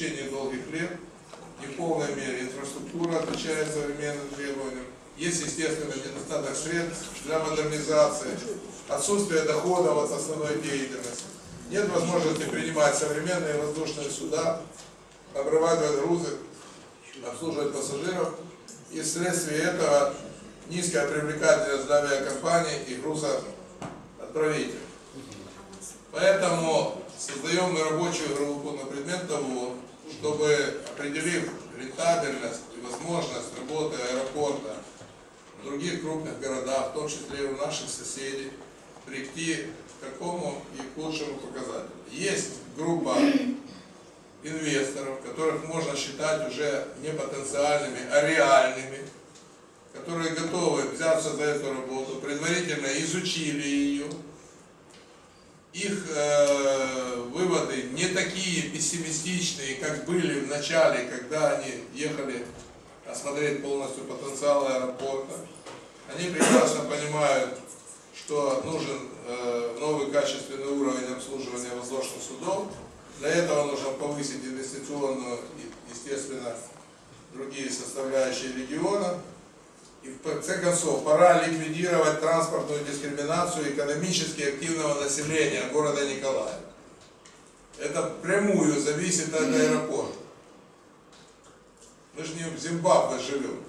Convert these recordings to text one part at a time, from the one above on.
течение долгих лет. Не в полной мере инфраструктура отвечает современным требованиям. Есть, естественно, недостаток средств для модернизации, отсутствие доходов от основной деятельности. Нет возможности принимать современные воздушные суда, обрабатывать грузы, обслуживать пассажиров. И вследствие этого низкая привлекательность для авиакомпаний и грузоотправителей. Поэтому создаем мы рабочую группу на предмет того, чтобы, определив рентабельность и возможность работы аэропорта в других крупных городах, в том числе и у наших соседей, прийти к какому и к лучшему показателю. Есть группа инвесторов, которых можно считать уже не потенциальными, а реальными, которые готовы взяться за эту работу, предварительно изучили ее. Их выводы не такие пессимистичные, как были в начале, когда они ехали осмотреть полностью потенциал аэропорта. Они прекрасно понимают, что нужен новый качественный уровень обслуживания воздушных судов. Для этого нужно повысить инвестиционную и, естественно, другие составляющие региона. И в конце концов, пора ликвидировать транспортную дискриминацию экономически активного населения города Николаева. Это прямую зависит от аэропорта. Мы же не в Зимбабве живем.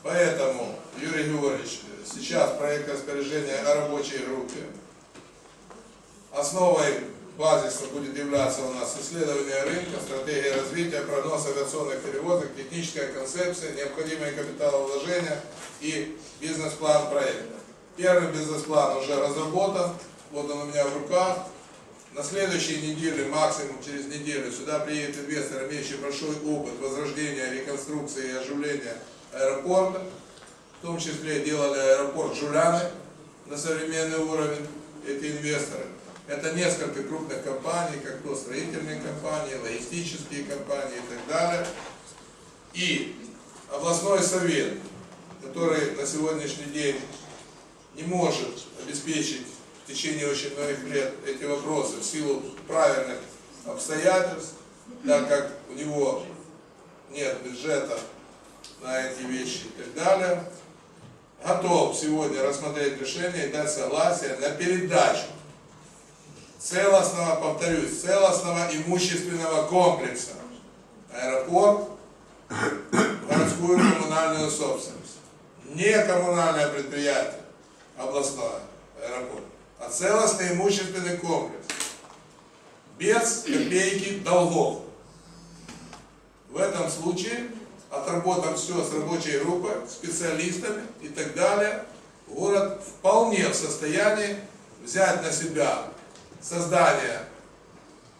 Поэтому, Юрий Георгиевич, сейчас проект распоряжения о рабочей группе. Основой базиса будет являться у нас исследование рынка, стратегия развития, прогноз авиационных перевозок, техническая концепция, необходимые капиталовложения и бизнес-план проекта. Первый бизнес-план уже разработан, вот он у меня в руках. На следующей неделе, максимум через неделю, сюда приедет инвестор, имеющий большой опыт возрождения, реконструкции и оживления аэропорта. В том числе делали аэропорт Жуляны на современный уровень, эти инвесторы. Это несколько крупных компаний, как то строительные компании, логистические компании и так далее. И областной совет, который на сегодняшний день не может обеспечить в течение очень многих лет эти вопросы в силу правильных обстоятельств, так как у него нет бюджета на эти вещи и так далее, готов сегодня рассмотреть решение и дать согласие на передачу целостного, повторюсь, целостного имущественного комплекса аэропорт в городскую коммунальную собственность. Не коммунальное предприятие, областное аэропорт, а целостный имущественный комплекс. Без копейки долгов. В этом случае, отработав все с рабочей группой, специалистами и так далее, город вполне в состоянии взять на себя создание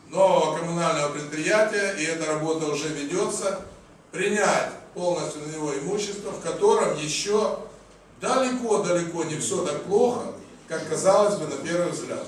нового коммунального предприятия, и эта работа уже ведется, принять полностью на него имущество, в котором еще далеко-далеко не все так плохо, как казалось бы на первый взгляд.